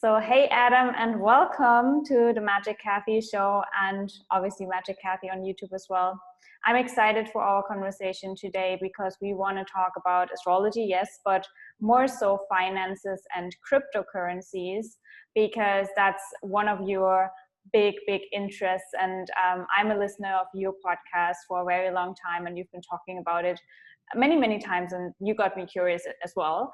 So, hey Adam, and welcome to the Magic Kathi show, and obviously Magic Kathi on YouTube as well. I'm excited for our conversation today because we want to talk about astrology, yes, but more so finances and cryptocurrencies, because that's one of your big interests. And I'm a listener of your podcast for a very long time, and you've been talking about it many times, and you got me curious as well.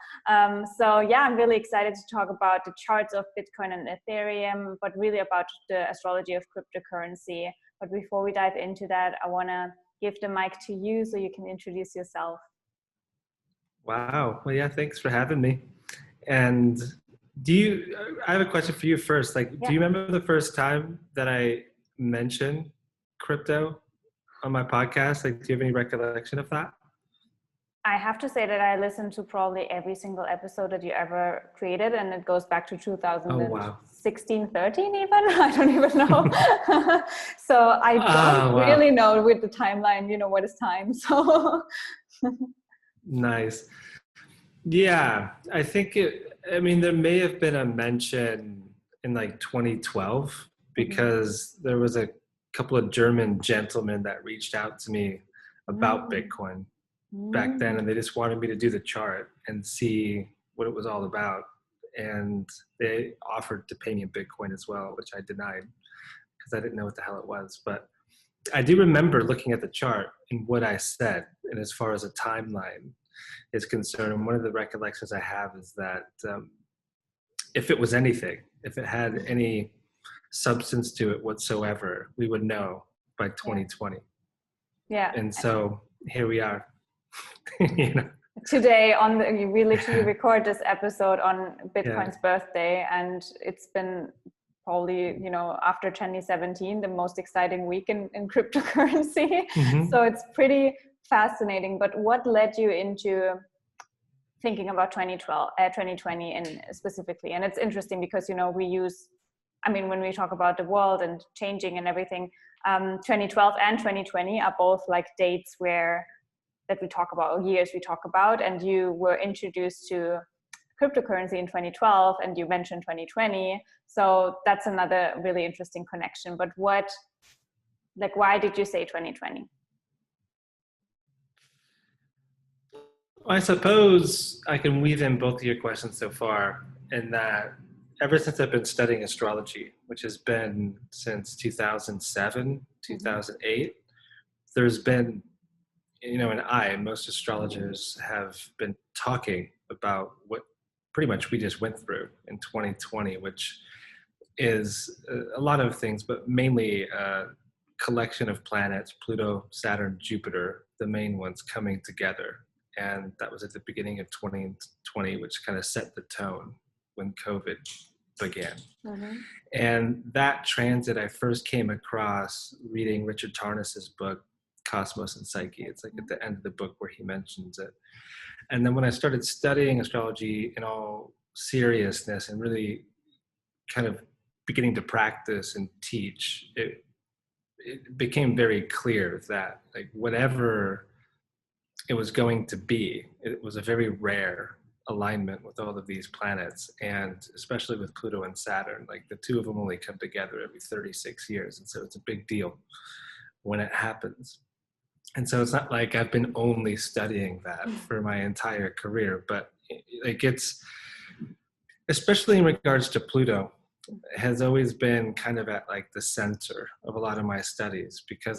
So yeah, I'm really excited to talk about the charts of Bitcoin and Ethereum, but really about the astrology of cryptocurrency. But before we dive into that, I want to give the mic to you so you can introduce yourself. Wow. Well, yeah, thanks for having me. And I have a question for you first. Do you remember the first time that I mentioned crypto on my podcast? Do you have any recollection of that? I have to say that I listened to probably every single episode that you ever created, and it goes back to 2016, 13 even. I don't even know. So I don't really know with the timeline, what is time. So nice. Yeah, I think there may have been a mention in 2012 because there was a couple of German gentlemen that reached out to me about Bitcoin back then, and they just wanted me to do the chart and see what it was all about. And they offered to pay me in Bitcoin as well, which I denied because I didn't know what the hell it was. But I do remember looking at the chart and what I said, and as far as a timeline is concerned, and one of the recollections I have is that if it was anything, if it had any substance to it whatsoever, we would know by 2020. Yeah. And so here we are. Today we literally record this episode on Bitcoin's birthday, and it's been probably, after 2017, the most exciting week in cryptocurrency. So it's pretty fascinating. But what led you into thinking about 2020 and specifically? And it's interesting because, when we talk about the world and changing and everything, 2012 and 2020 are both dates that we talk about, or years we talk about, and you were introduced to cryptocurrency in 2012 and you mentioned 2020. So that's another really interesting connection. But why did you say 2020? I suppose I can weave in both of your questions so far, in that ever since I've been studying astrology, which has been since 2007, 2008, there's been, and most astrologers have been talking about what pretty much we just went through in 2020, which is a lot of things, but mainly a collection of planets, Pluto, Saturn, Jupiter, the main ones coming together. And that was at the beginning of 2020, which kind of set the tone when COVID began. And that transit I first came across reading Richard Tarnas's book, Cosmos and Psyche. It's at the end of the book where he mentions it. And then when I started studying astrology in all seriousness and really kind of beginning to practice and teach, it became very clear that whatever it was going to be, it was a very rare alignment with all of these planets, and especially with Pluto and Saturn. The two of them only come together every 36 years, and so it's a big deal when it happens. And so it's not like I've been only studying that for my entire career, but it's, especially in regards to Pluto, has always been kind of at the center of a lot of my studies, because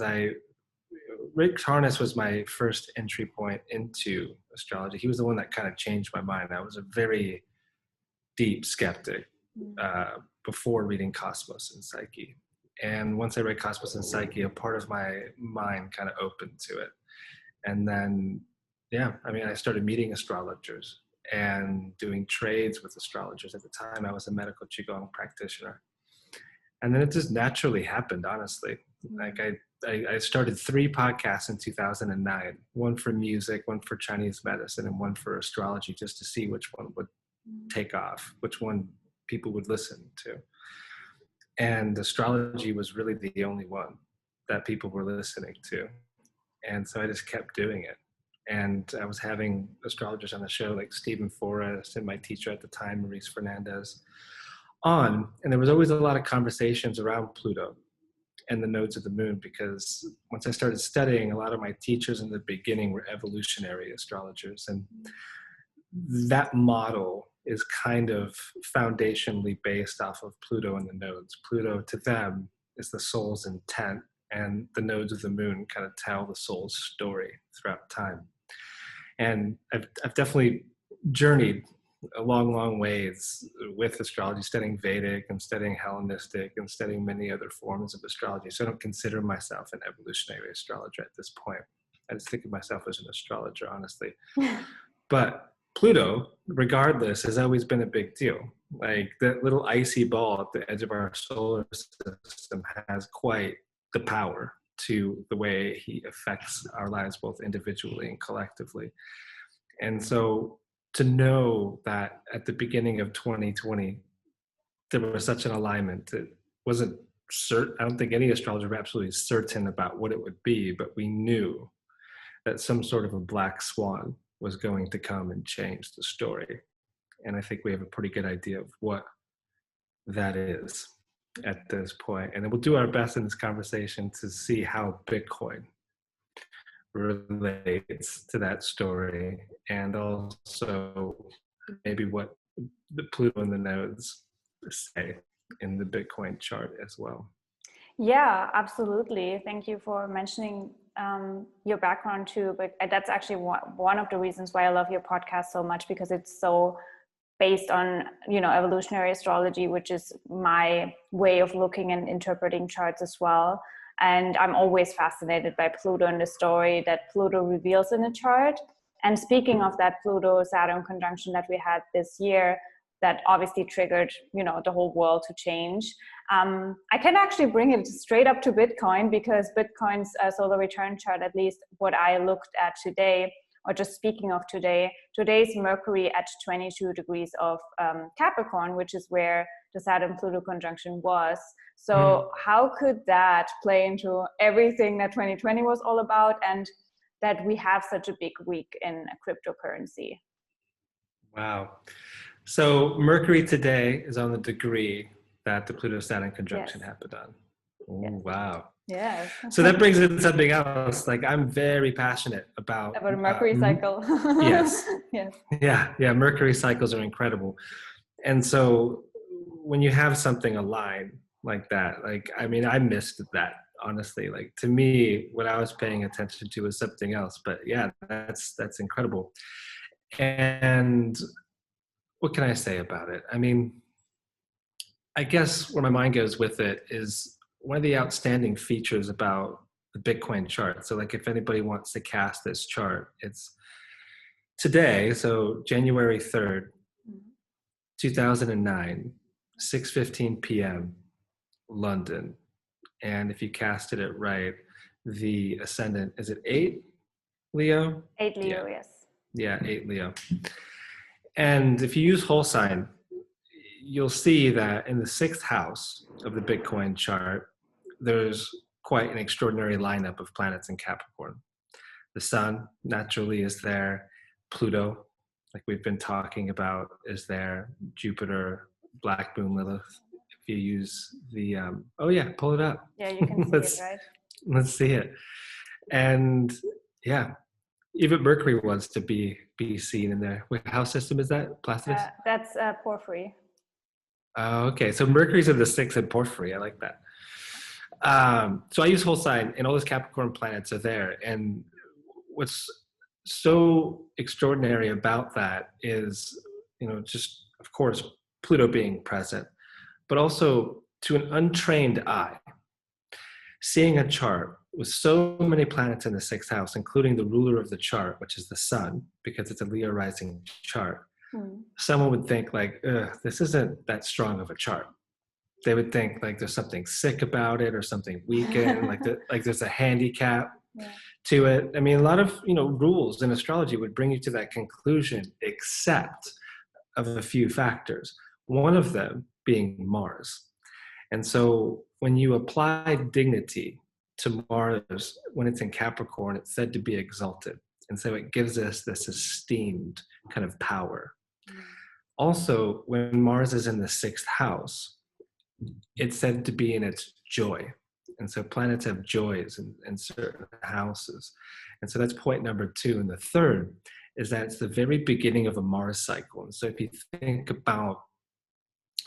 Rick Tarnas was my first entry point into astrology. He was the one that kind of changed my mind. I was a very deep skeptic before reading Cosmos and Psyche. And once I read Cosmos and Psyche, a part of my mind kind of opened to it. And then, I started meeting astrologers and doing trades with astrologers. At the time, I was a medical Qigong practitioner. And then it just naturally happened, honestly. I started 3 podcasts in 2009, one for music, one for Chinese medicine, and one for astrology, just to see which one would take off, which one people would listen to. And astrology was really the only one that people were listening to. And so I just kept doing it. And I was having astrologers on the show like Stephen Forrest and my teacher at the time, Maurice Fernandez, on, and there was always a lot of conversations around Pluto and the nodes of the moon, because once I started studying, a lot of my teachers in the beginning were evolutionary astrologers, and that model is kind of foundationally based off of Pluto and the nodes. Pluto, to them, is the soul's intent, and the nodes of the moon kind of tell the soul's story throughout time. And I've definitely journeyed a long ways with astrology, studying Vedic and studying Hellenistic and studying many other forms of astrology. So I don't consider myself an evolutionary astrologer at this point. I just think of myself as an astrologer, honestly. But Pluto, regardless, has always been a big deal. Like that little icy ball at the edge of our solar system has quite the power to the way he affects our lives, both individually and collectively. And so to know that at the beginning of 2020, there was such an alignment, it wasn't certain. I don't think any astrologer was absolutely certain about what it would be, but we knew that some sort of a black swan was going to come and change the story. And I think we have a pretty good idea of what that is at this point. And then we'll do our best in this conversation to see how Bitcoin relates to that story, and also maybe what the Pluto and the nodes say in the Bitcoin chart as well. Yeah, absolutely. Thank you for mentioning your background too. But that's actually one of the reasons why I love your podcast so much, because it's so based on, evolutionary astrology, which is my way of looking and interpreting charts as well. And I'm always fascinated by Pluto and the story that Pluto reveals in a chart. And speaking of that Pluto-Saturn conjunction that we had this year, that obviously triggered, the whole world to change. I can actually bring it straight up to Bitcoin, because Bitcoin's solar return chart, at least what I looked at today, or just speaking of today's Mercury at 22 degrees of Capricorn, which is where the Saturn-Pluto conjunction was. So how could that play into everything that 2020 was all about, and that we have such a big week in cryptocurrency? Wow. So Mercury today is on the degree that the Pluto-Saturn conjunction happened on. Oh, yes. Wow. Yes. So that brings in something else. Like, I'm very passionate about a Mercury cycle. Yes. Yes. Yeah. Mercury cycles are incredible. And so when you have something aligned like that, I missed that, honestly. Like, to me, what I was paying attention to was something else. But yeah, that's incredible. And what can I say about it? I guess where my mind goes with it is one of the outstanding features about the Bitcoin chart. So if anybody wants to cast this chart, it's today, so January 3rd, 2009, 6:15 p.m., London. And if you casted it right, the ascendant, is it 8 Leo? 8 Leo, yes. Yeah, 8 Leo. And if you use whole sign, you'll see that in the 6th house of the Bitcoin chart, there's quite an extraordinary lineup of planets in Capricorn. The sun naturally is there. Pluto, like we've been talking about, is there. Jupiter, Black Moon, Lilith. If you use the, pull it up. Yeah, you can see it, right? Let's see it. And yeah, even Mercury wants to be seen in there. What house system is that? Placidus? That's Porphyry. Oh, okay. So Mercury's in the 6th in Porphyry. I like that. So I use whole sign, and all those Capricorn planets are there. And what's so extraordinary about that is, just, of course, Pluto being present, but also to an untrained eye, seeing a chart with so many planets in the 6th house, including the ruler of the chart, which is the sun, because it's a Leo rising chart, someone would think this isn't that strong of a chart. They would think there's something sick about it, or something weakened, like there's a handicap to it. A lot of rules in astrology would bring you to that conclusion, except of a few factors. One of them being Mars. And so when you apply dignity to Mars, when it's in Capricorn, it's said to be exalted. And so it gives us this esteemed kind of power. Also, when Mars is in the 6th house, it's said to be in its joy. And so planets have joys in certain houses. And so that's point number 2. And the third is that it's the very beginning of a Mars cycle. And so if you think about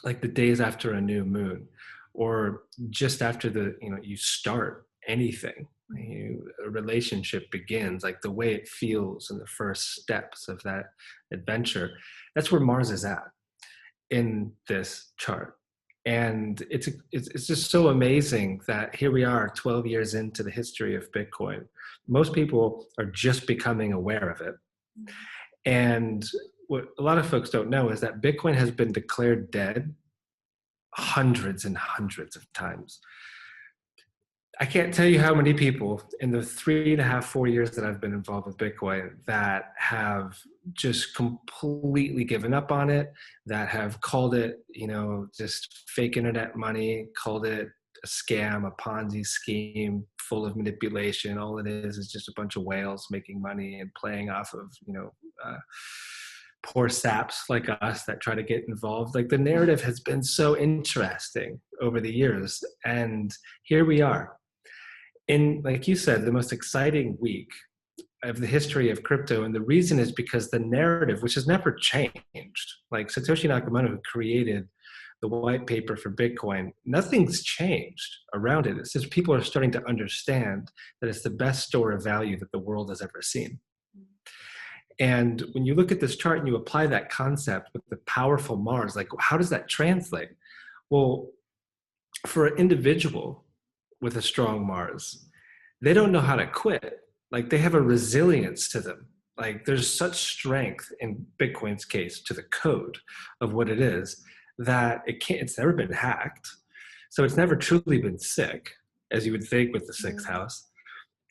like the days after a new moon, or just after you start anything, a relationship begins, like the way it feels in the first steps of that adventure, that's where Mars is at in this chart. And it's just so amazing that here we are 12 years into the history of Bitcoin. Most people are just becoming aware of it. And what a lot of folks don't know is that Bitcoin has been declared dead hundreds and hundreds of times. I can't tell you how many people in the 3.5, 4 years that I've been involved with Bitcoin that have just completely given up on it, that have called it, just fake internet money, called it a scam, a Ponzi scheme full of manipulation. All it is just a bunch of whales making money and playing off of, poor saps like us that try to get involved. Like the narrative has been so interesting over the years. And here we are in, like you said, the most exciting week of the history of crypto. And the reason is because the narrative, which has never changed, like Satoshi Nakamoto, who created the white paper for Bitcoin, nothing's changed around it. It's just people are starting to understand that it's the best store of value that the world has ever seen. And when you look at this chart and you apply that concept with the powerful Mars, like how does that translate? Well, for an individual with a strong Mars, they don't know how to quit. Like they have a resilience to them. Like there's such strength in Bitcoin's case to the code of what it is that it's never been hacked. So it's never truly been sick, as you would think with the 6th house.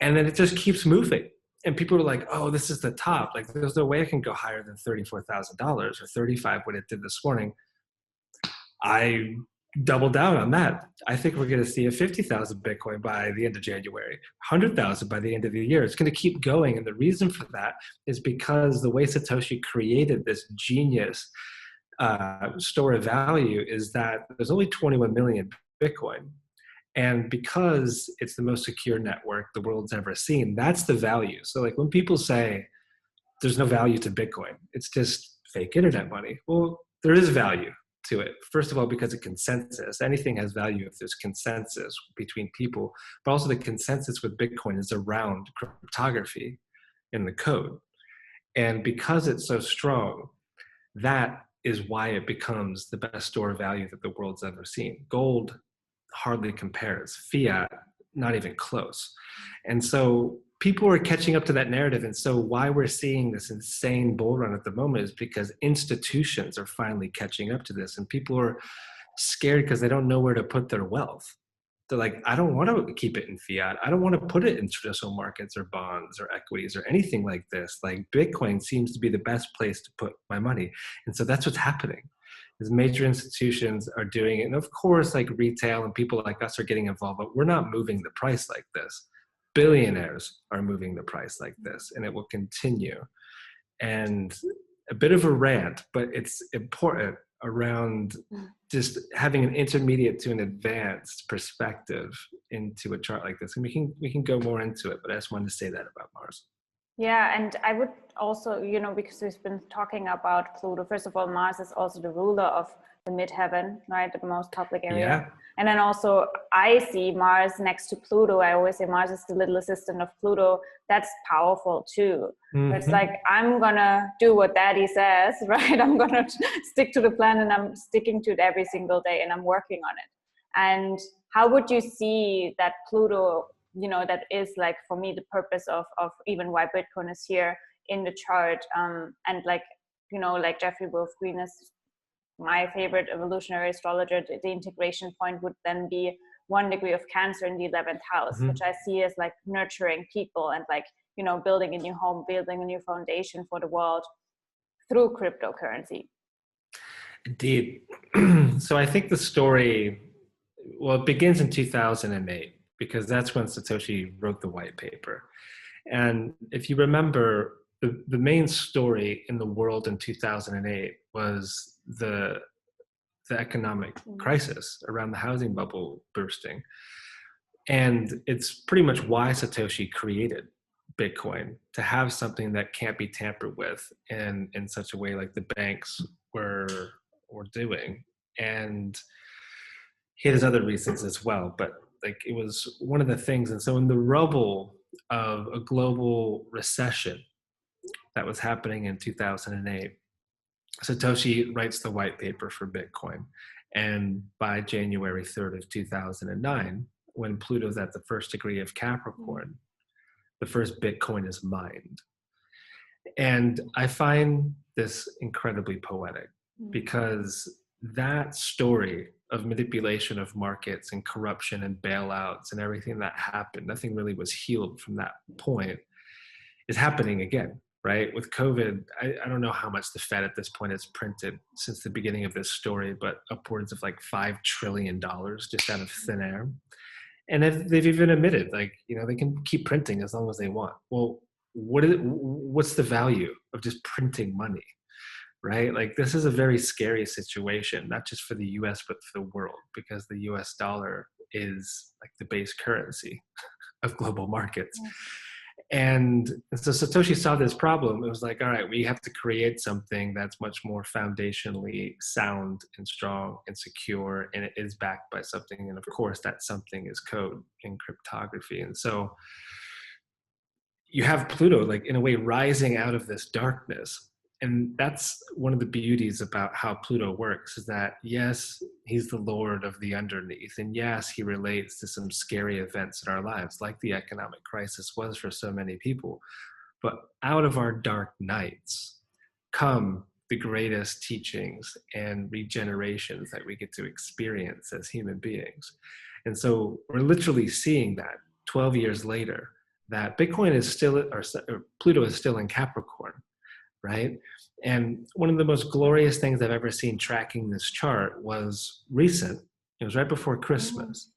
And then it just keeps moving. And people are like, oh, this is the top. Like there's no way I can go higher than $34,000 or 35 what it did this morning. I double down on that. I think we're going to see a 50,000 Bitcoin by the end of January, 100,000 by the end of the year. It's going to keep going. And the reason for that is because the way Satoshi created this genius store of value is that there's only 21 million Bitcoin. And because it's the most secure network the world's ever seen, that's the value. So like when people say there's no value to Bitcoin, it's just fake internet money. Well, there is value to it. First of all, because of consensus. Anything has value if there's consensus between people, but also the consensus with Bitcoin is around cryptography in the code. And because it's so strong, that is why it becomes the best store of value that the world's ever seen. Gold hardly compares. Fiat, not even close. And so people are catching up to that narrative. And so why we're seeing this insane bull run at the moment is because institutions are finally catching up to this. And people are scared because they don't know where to put their wealth. They're like, I don't want to keep it in fiat. I don't want to put it in traditional markets or bonds or equities or anything like this. Like Bitcoin seems to be the best place to put my money. And so that's what's happening. As major institutions are doing it. And of course, like retail and people like us are getting involved, but we're not moving the price like this. Billionaires are moving the price like this, and it will continue. And a bit of a rant, but it's important around just having an intermediate to an advanced perspective into a chart like this. And we can go more into it, but I just wanted to say that about Mars. Yeah, and I would also, because we've been talking about Pluto, first of all, Mars is also the ruler of the midheaven, right? The most public area. Yeah. And then also I see Mars next to Pluto. I always say Mars is the little assistant of Pluto. That's powerful too. Mm-hmm. It's like, I'm gonna do what daddy says, right? I'm gonna stick to the plan and I'm sticking to it every single day and I'm working on it. And how would you see that Pluto, that is like, for me, the purpose of even why Bitcoin is here in the chart. And like, like Jeffrey Wolf Green is my favorite evolutionary astrologer. The integration point would then be 1 degree of Cancer in the 11th house, mm-hmm. which I see as like nurturing people and like, building a new home, building a new foundation for the world through cryptocurrency. Indeed. So I think the story, it begins in 2008. Because that's when Satoshi wrote the white paper. And if you remember, the main story in the world in 2008 was the economic crisis around the housing bubble bursting. And it's pretty much why Satoshi created Bitcoin, to have something that can't be tampered with in such a way like the banks were doing. And he has other reasons as well, but like it was one of the things. And so in the rubble of a global recession that was happening in 2008, Satoshi writes the white paper for Bitcoin. And by January 3rd of 2009, when Pluto's at the first degree of Capricorn, the first Bitcoin is mined. And I find this incredibly poetic, because that story of manipulation of markets and corruption and bailouts and everything that happened, nothing really was healed from that point, is happening again, right? With COVID, I don't know how much the Fed at this point has printed since the beginning of this story, but upwards of like $5 trillion just out of thin air. And they've even admitted, like, you know, they can keep printing as long as they want. Well, what's the value of just printing money, right? Like, this is a very scary situation, not just for the US, but for the world, because the US dollar is like the base currency of global markets. Yeah. And so Satoshi saw this problem. It was like, all right, we have to create something that's much more foundationally sound and strong and secure, and it is backed by something. And of course, that something is code and cryptography. And so you have Pluto, like, in a way, rising out of this darkness. And that's one of the beauties about how Pluto works, is that, yes, he's the lord of the underneath. And yes, he relates to some scary events in our lives, like the economic crisis was for so many people. But out of our dark nights come the greatest teachings and regenerations that we get to experience as human beings. And so we're literally seeing that 12 years later, that Bitcoin is still, or Pluto is still in Capricorn. Right? And one of the most glorious things I've ever seen tracking this chart was recent. It was right before Christmas.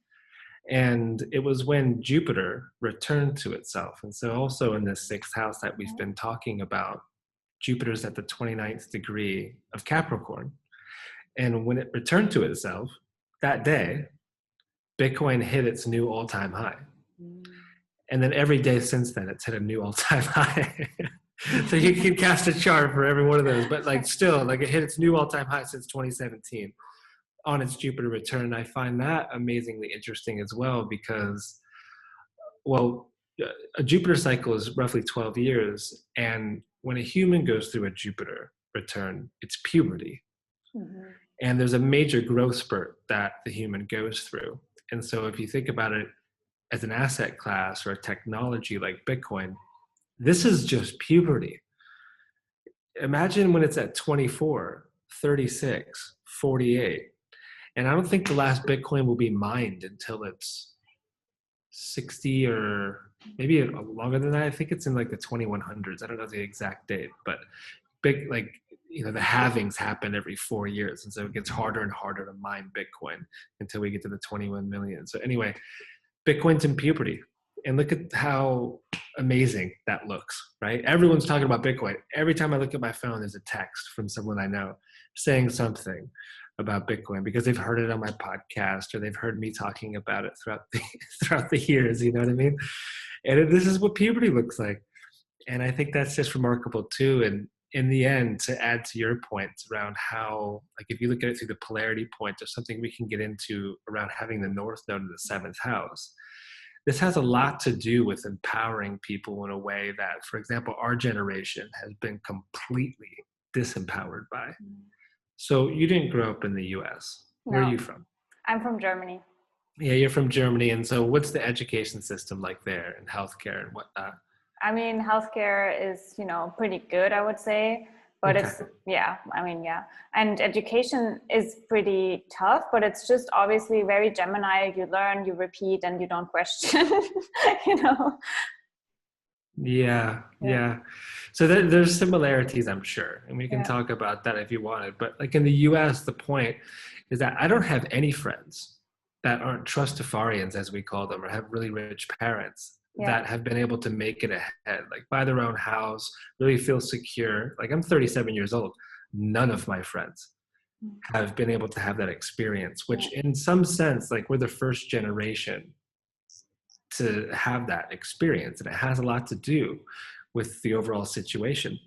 And it was when Jupiter returned to itself. And so also in this sixth house that we've been talking about, Jupiter's at the 29th degree of Capricorn. And when it returned to itself that day, Bitcoin hit its new all-time high. And then every day since then, it's hit a new all-time high. So you can cast a chart for every one of those, but like still, like, it hit its new all-time high since 2017 on its Jupiter return. I find that amazingly interesting as well, because, well, a Jupiter cycle is roughly 12 years. And when a human goes through a Jupiter return, it's puberty. Mm-hmm. And there's a major growth spurt that the human goes through. And so if you think about it as an asset class or a technology like Bitcoin, this is just puberty. Imagine when it's at 24, 36, 48. And I don't think the last Bitcoin will be mined until it's 60, or maybe longer than that. I think it's in like the 2100s. I don't know the exact date, but big, like, you know, the halvings happen every 4 years. And so it gets harder and harder to mine Bitcoin until we get to the 21 million. So anyway, Bitcoin's in puberty. And look at how amazing that looks, right? Everyone's talking about Bitcoin. Every time I look at my phone, there's a text from someone I know saying something about Bitcoin, because they've heard it on my podcast, or they've heard me talking about it throughout the years, you know what I mean? And this is what puberty looks like. And I think that's just remarkable too. And in the end, to add to your points around how, like, if you look at it through the polarity point, there's something we can get into around having the North Node in the seventh house. This has a lot to do with empowering people in a way that, for example, our generation has been completely disempowered by. So you didn't grow up in the US. Where are you from? I'm from Germany. Yeah, you're from Germany. And so what's the education system like there, and healthcare and whatnot? I mean, healthcare is, you know, pretty good, I would say. But okay. And education is pretty tough, but it's just obviously very Gemini. You learn, you repeat, and you don't question, you know? Yeah. So there's similarities, I'm sure. And we can talk about that if you wanted. But like in the US, the point is that I don't have any friends that aren't trustafarians, as we call them, or have really rich parents. That have been able to make it ahead, like buy their own house, really feel secure. Like, I'm 37 years old. None of my friends have been able to have that experience, which in some sense, like we're the first generation to have that experience. And it has a lot to do with the overall situation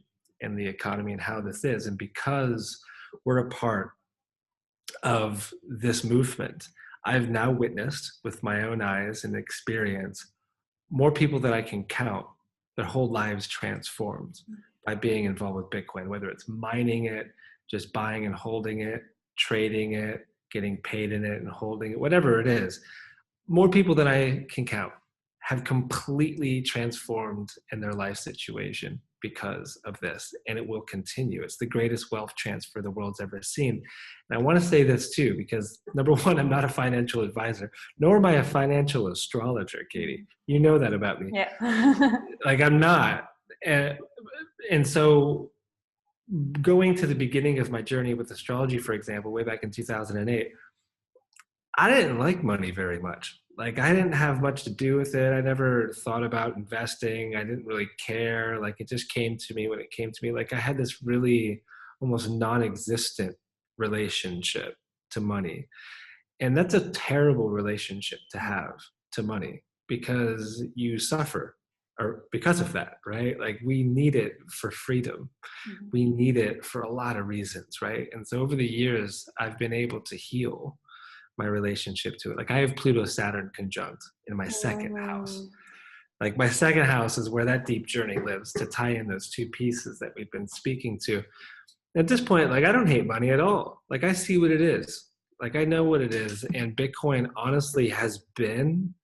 and the economy and how this is. And because we're a part of this movement, I've now witnessed with my own eyes and experience more people that I can count, their whole lives transformed by being involved with Bitcoin, whether it's mining it, just buying and holding it, trading it, getting paid in it and holding it, whatever it is. More people than I can count have completely transformed in their life situation because of this, and it will continue. It's the greatest wealth transfer the world's ever seen. And I want to say this too, because number one, I'm not a financial advisor, nor am I a financial astrologer, Katie. You know that about me. Yeah. Like I'm not. And so going to the beginning of my journey with astrology, for example, way back in 2008, I didn't like money very much. Like I didn't have much to do with it. I never thought about investing. I didn't really care. Like it just came to me when it came to me. Like I had this really almost non-existent relationship to money. And that's a terrible relationship to have to money, because you suffer or because of that, right? Like we need it for freedom. We need it for a lot of reasons, right? And so over the years, I've been able to heal my relationship to it. Like I have Pluto Saturn conjunct in my second house. Like my second house is where that deep journey lives, to tie in those two pieces that we've been speaking to. At this point, like I don't hate money at all. Like I see what it is. Like I know what it is. And Bitcoin honestly has been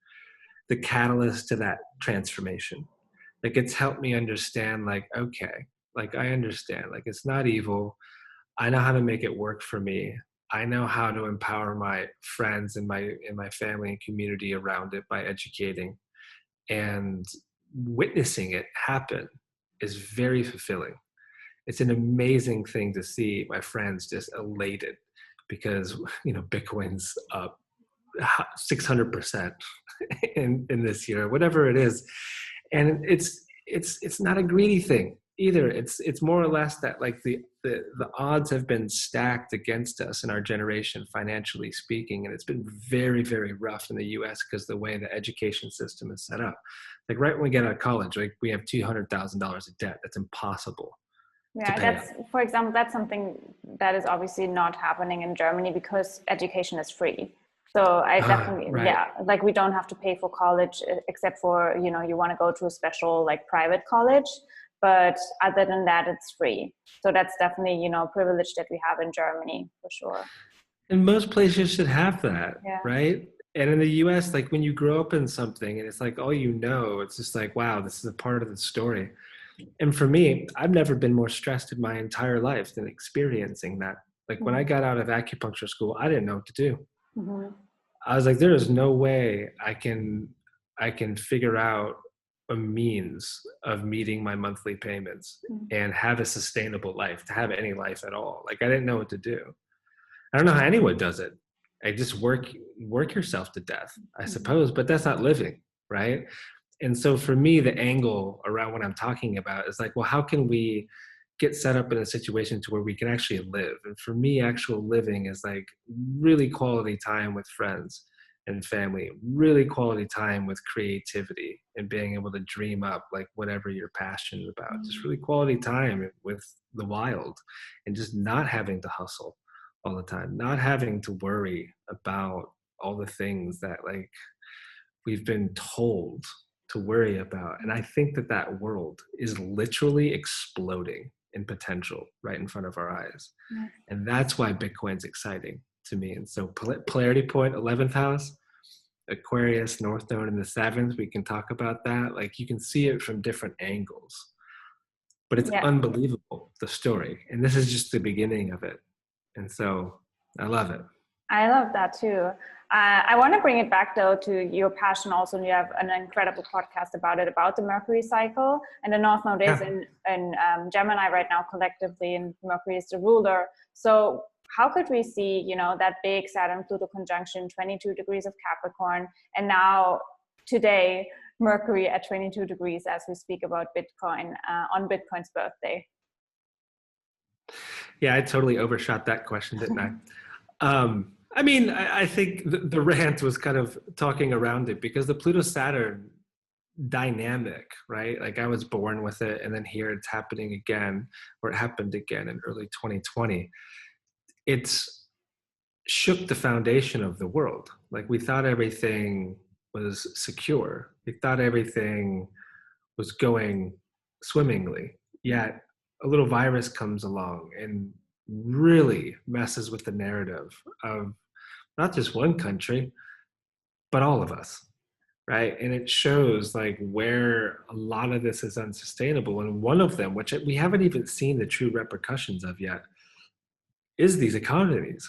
the catalyst to that transformation. Like it's helped me understand, like, okay, like I understand, like it's not evil. I know how to make it work for me. I know how to empower my friends and my family and community around it by educating, and witnessing it happen is very fulfilling. It's an amazing thing to see my friends just elated because, Bitcoin's up 600% in this year, whatever it is. And it's not a greedy thing either. It's more or less that like the odds have been stacked against us in our generation, financially speaking, and it's been very, very rough in the US because the way the education system is set up. Like right when we get out of college, like we have $200,000 of debt. That's impossible. Yeah, for example, that's something that is obviously not happening in Germany because education is free. So I definitely, right. like we don't have to pay for college except for, you want to go to a special like private college, but other than that, it's free. So that's definitely, privilege that we have in Germany for sure. And most places should have that, right? And in the US, like when you grow up in something and it's like all it's just like, wow, this is a part of the story. And for me, I've never been more stressed in my entire life than experiencing that. Like when I got out of acupuncture school, I didn't know what to do. I was like, there is no way I can figure out a means of meeting my monthly payments and have a sustainable life, to have any life at all. Like I didn't know what to do. I don't know how anyone does it. I just work yourself to death, I suppose, but that's not living, right? And so for me, the angle around what I'm talking about is like, well, how can we get set up in a situation to where we can actually live? And for me, actual living is like really quality time with friends and family, really quality time with creativity and being able to dream up like whatever you're passionate about, just really quality time with the wild, and just not having to hustle all the time, not having to worry about all the things that like we've been told to worry about. And I think that world is literally exploding in potential right in front of our eyes. And that's why Bitcoin's exciting to me. And so polarity point, 11th house, Aquarius, North Node in the 7th, we can talk about that. Like you can see it from different angles, but it's unbelievable, the story. And this is just the beginning of it. And so I love it. I love that too. I want to bring it back though to your passion also. You have an incredible podcast about it, about the Mercury cycle, and the North Node is in Gemini right now collectively, and Mercury is the ruler. So how could we see, that big Saturn-Pluto conjunction, 22 degrees of Capricorn, and now today, Mercury at 22 degrees as we speak about Bitcoin on Bitcoin's birthday? Yeah, I totally overshot that question, didn't I? I mean, I think the rant was kind of talking around it, because the Pluto-Saturn dynamic, right? Like, I was born with it, and then here it's happening again, or it happened again in early 2020. It's shook the foundation of the world. Like, we thought everything was secure. We thought everything was going swimmingly. Yet a little virus comes along and really messes with the narrative of not just one country, but all of us, right? And it shows like where a lot of this is unsustainable. And one of them, which we haven't even seen the true repercussions of yet, is these economies.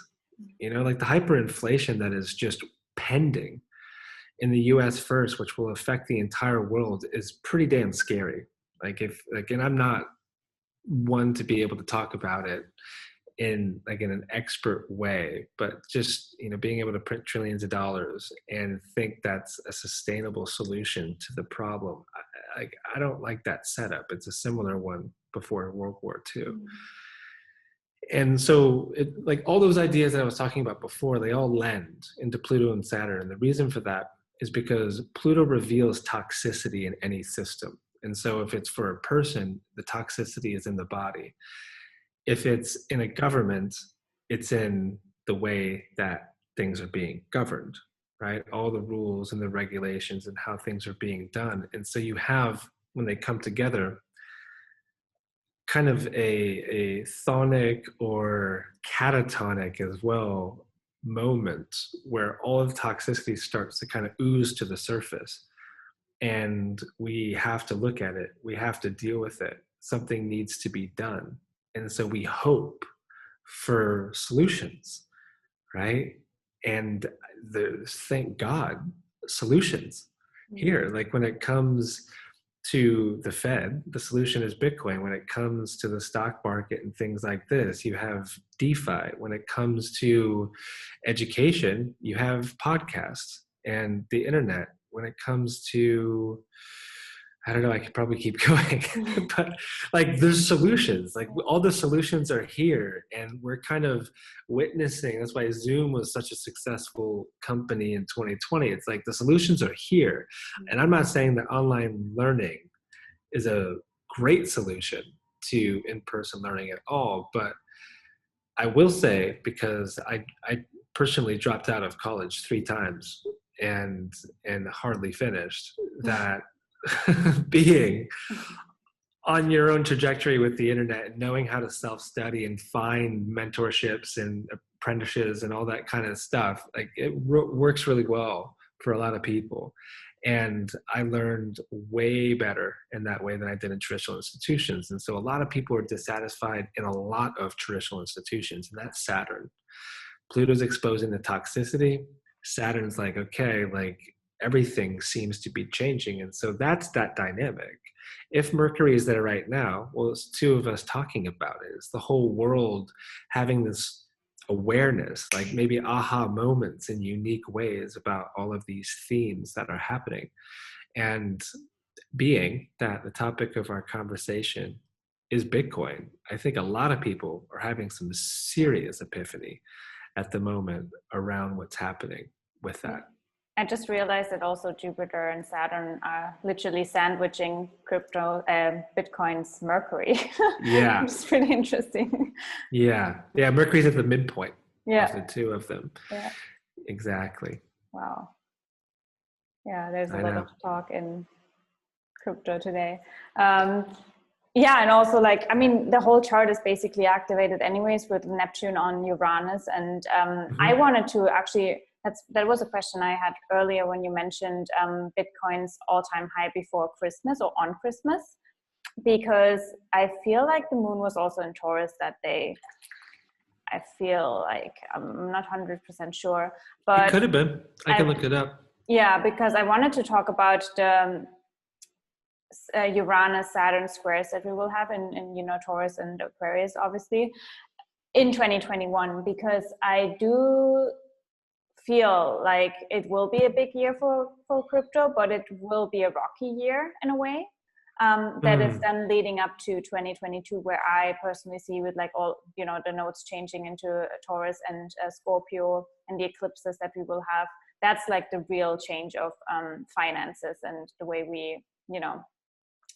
You know, like the hyperinflation that is just pending in the US first, which will affect the entire world, is pretty damn scary. Like, and I'm not one to be able to talk about it in an expert way, but just, you know, being able to print trillions of dollars and think that's a sustainable solution to the problem. I don't like that setup. It's a similar one before World War II. Mm-hmm. And so like all those ideas that I was talking about before, they all lend into Pluto and Saturn. And the reason for that is because Pluto reveals toxicity in any system. And so if it's for a person, the toxicity is in the body. If it's in a government, it's in the way that things are being governed, right? All the rules and the regulations and how things are being done. And so you have, when they come together, kind of a chthonic or catatonic as well moment where all of the toxicity starts to kind of ooze to the surface. And we have to look at it. We have to deal with it. Something needs to be done. And so we hope for solutions, right? And thank God, solutions here. Like when it comes to the Fed, the solution is Bitcoin. When it comes to the stock market and things like this, you have DeFi. When it comes to education, you have podcasts and the internet. When it comes to, I don't know, I could probably keep going, but like there's solutions, like all the solutions are here and we're kind of witnessing. That's why Zoom was such a successful company in 2020. It's like the solutions are here. And I'm not saying that online learning is a great solution to in-person learning at all, but I will say, because I personally dropped out of college 3 times and hardly finished, that being on your own trajectory with the internet and knowing how to self-study and find mentorships and apprenticeships and all that kind of stuff, like it works really well for a lot of people. And I learned way better in that way than I did in traditional institutions. And so a lot of people are dissatisfied in a lot of traditional institutions, and that's Saturn. Pluto's exposing the toxicity. Saturn's like, okay, like everything seems to be changing. And so that's that dynamic. If Mercury is there right now, well, it's 2 of us talking about it. It's the whole world having this awareness, like maybe aha moments in unique ways about all of these themes that are happening. And being that the topic of our conversation is Bitcoin, I think a lot of people are having some serious epiphany at the moment around what's happening with that. I just realized that also Jupiter and Saturn are literally sandwiching Bitcoin's Mercury. Yeah. It's pretty interesting. Yeah. Mercury's at the midpoint of the 2 of them. Yeah. Exactly. Wow. Yeah, there's a lot of talk in crypto today. Yeah, and also like, I mean, the whole chart is basically activated anyways with Neptune on Uranus. And I wanted to actually, that was a question I had earlier when you mentioned Bitcoin's all-time high before Christmas or on Christmas, because I feel like the moon was also in Taurus that day. I feel like, I'm not 100% sure, but it could have been. I can look it up. Yeah, because I wanted to talk about the Uranus-Saturn squares that we will have in Taurus and Aquarius, obviously, in 2021, because I do feel like it will be a big year for crypto, but it will be a rocky year in a way. that is then leading up to 2022, where I personally see with like all, you know, the nodes changing into a Taurus and a Scorpio and the eclipses that we will have. That's like the real change of finances and the way we, you know,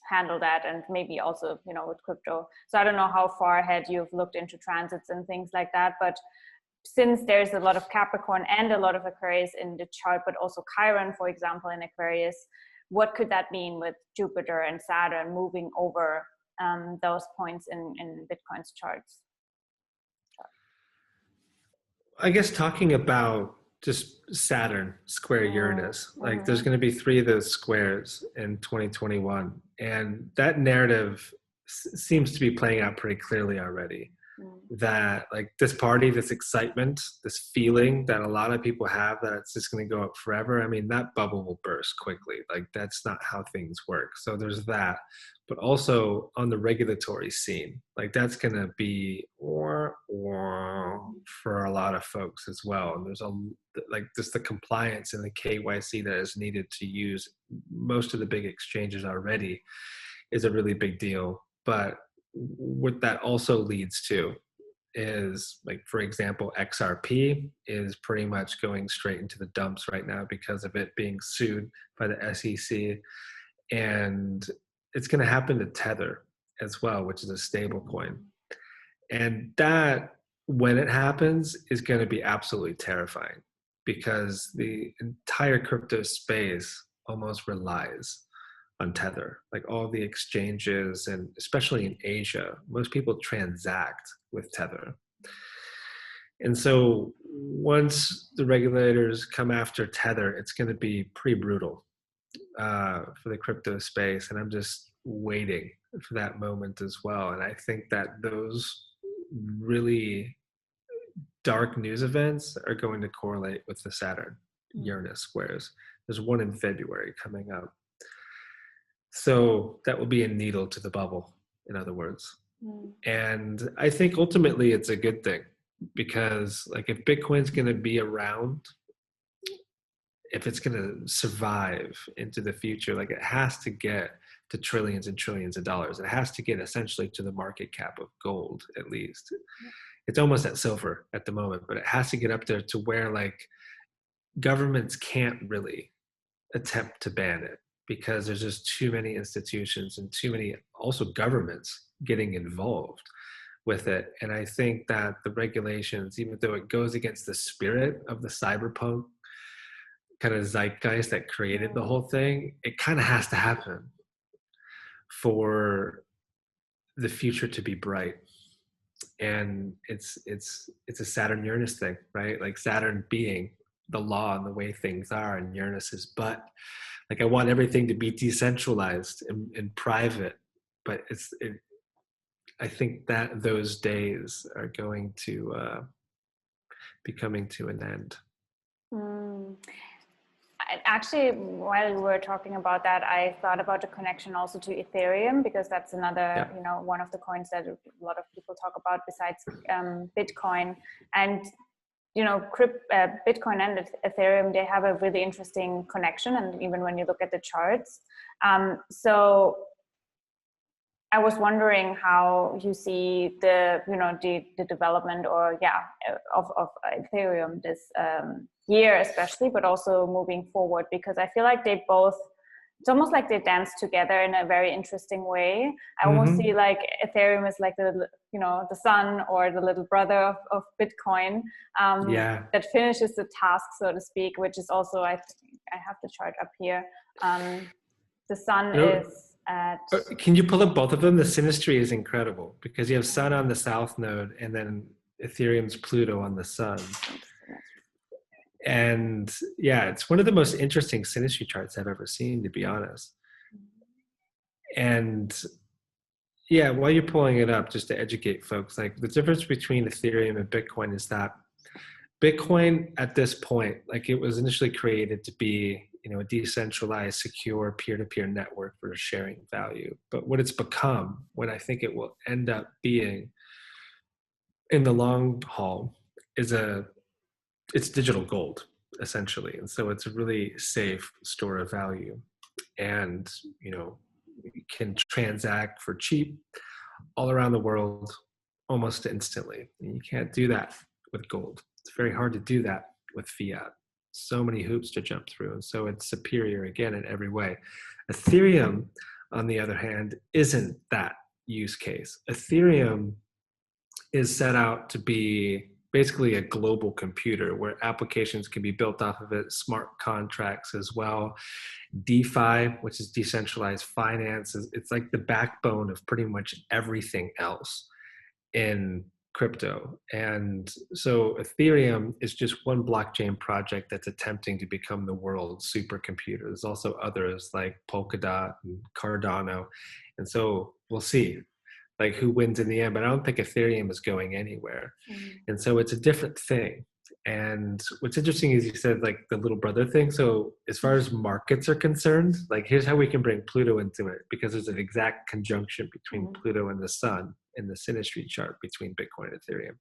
handle that, and maybe also, you know, with crypto. So I don't know how far ahead you've looked into transits and things like that, but since there's a lot of Capricorn and a lot of Aquarius in the chart, but also Chiron, for example, in Aquarius, what could that mean with Jupiter and Saturn moving over those points in Bitcoin's charts? I guess talking about just Saturn square Uranus, like there's going to be 3 of those squares in 2021. And that narrative seems to be playing out pretty clearly already. That like this party, this excitement, this feeling that a lot of people have that it's just going to go up forever. I mean, that bubble will burst quickly. Like that's not how things work. So there's that. But also on the regulatory scene, like that's going to be for a lot of folks as well. And there's like just the compliance and the KYC that is needed to use most of the big exchanges already is a really big deal. But what that also leads to is, like, for example, XRP is pretty much going straight into the dumps right now because of it being sued by the SEC. And it's going to happen to Tether as well, which is a stable coin. And that, when it happens, is going to be absolutely terrifying because the entire crypto space almost relies on Tether. Like all the exchanges, and especially in Asia, most people transact with Tether. And so once the regulators come after Tether, it's going to be pretty brutal for the crypto space. And I'm just waiting for that moment as well. And I think that those really dark news events are going to correlate with the Saturn Uranus squares. There's one in February coming up. So that will be a needle to the bubble, in other words. And I think ultimately it's a good thing because, like, if Bitcoin's going to be around, if it's going to survive into the future, like it has to get to trillions and trillions of dollars. It has to get essentially to the market cap of gold, at least. It's almost at silver at the moment, but it has to get up there to where like governments can't really attempt to ban it, because there's just too many institutions and too many also governments getting involved with it. And I think that the regulations, even though it goes against the spirit of the cyberpunk kind of zeitgeist that created the whole thing, it kind of has to happen for the future to be bright. And it's a Saturn Uranus thing, right? Like Saturn being the law and the way things are, and Uranus is but. Like I want everything to be decentralized and private, but I think that those days are going to be coming to an end. Actually, while we were talking about that, I thought about the connection also to Ethereum, because that's another, you know, one of the coins that a lot of people talk about besides Bitcoin. And you know, Bitcoin and Ethereum, they have a really interesting connection, and even when you look at the charts. So I was wondering how you see the, you know, the development of Ethereum this year especially, but also moving forward, because I feel like they both, it's almost like they dance together in a very interesting way. I almost see like Ethereum is like the, you know, the son or the little brother of Bitcoin that finishes the task, so to speak, which is also, I have the chart up here. The sun is at... Can you pull up both of them? The synastry is incredible because you have Sun on the south node and then Ethereum's Pluto on the sun. And yeah, it's one of the most interesting synastry charts I've ever seen, to be honest. And yeah, while you're pulling it up, just to educate folks, like the difference between Ethereum and Bitcoin is that Bitcoin at this point, like it was initially created to be, you know, a decentralized, secure, peer-to-peer network for sharing value. But what it's become, what I think it will end up being in the long haul, is it's digital gold, essentially. And so it's a really safe store of value. And, you know, can transact for cheap all around the world almost instantly. And you can't do that with gold. It's very hard to do that with fiat. So many hoops to jump through. And so it's superior again in every way. Ethereum, on the other hand, isn't that use case. Ethereum is set out to be basically a global computer where applications can be built off of it, smart contracts as well. DeFi, which is decentralized finance, it's like the backbone of pretty much everything else in crypto. And so Ethereum is just one blockchain project that's attempting to become the world's supercomputer. There's also others like Polkadot and Cardano. And so we'll see like who wins in the end, but I don't think Ethereum is going anywhere. And so it's a different thing. And what's interesting is you said like the little brother thing. So as far as markets are concerned, like here's how we can bring Pluto into it, because there's an exact conjunction between Pluto and the sun in the synastry chart between Bitcoin and Ethereum.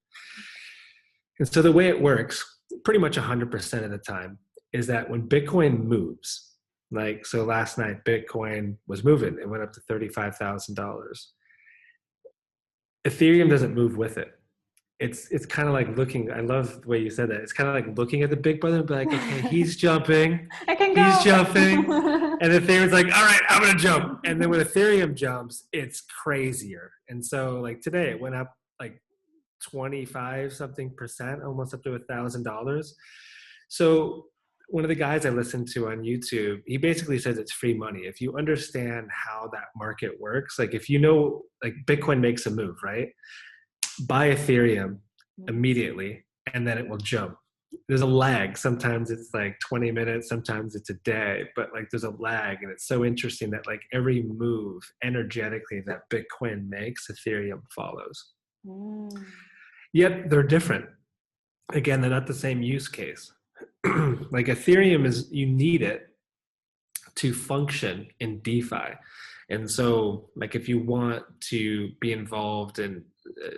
And so the way it works pretty much 100% of the time is that when Bitcoin moves, like, so last night Bitcoin was moving, it went up to $35,000. Ethereum doesn't move with it. It's kind of like looking, I love the way you said that. It's kind of like looking at the big brother and be like, okay, he's jumping, he's jumping. And Ethereum's like, all right, I'm going to jump. And then when Ethereum jumps, it's crazier. And so like today it went up like 25 something percent, almost up to $1,000. So one of the guys I listened to on YouTube, he basically says it's free money. If you understand how that market works, like if you know, like Bitcoin makes a move, right? Buy Ethereum immediately, and then it will jump. There's a lag. Sometimes it's like 20 minutes, sometimes it's a day, but like there's a lag. And it's so interesting that like every move energetically that Bitcoin makes, Ethereum follows. Yet they're different. Again, they're not the same use case. Like Ethereum is, you need it to function in DeFi. And so like if you want to be involved in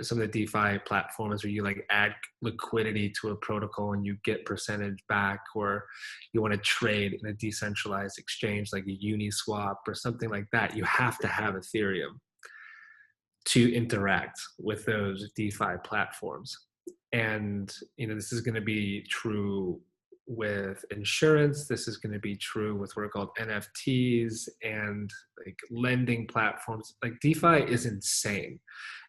some of the DeFi platforms where you like add liquidity to a protocol and you get percentage back, or you want to trade in a decentralized exchange like a Uniswap or something like that, you have to have Ethereum to interact with those DeFi platforms. And you know, this is going to be true with insurance. This is going to be true with what are called NFTs and like lending platforms. Like DeFi is insane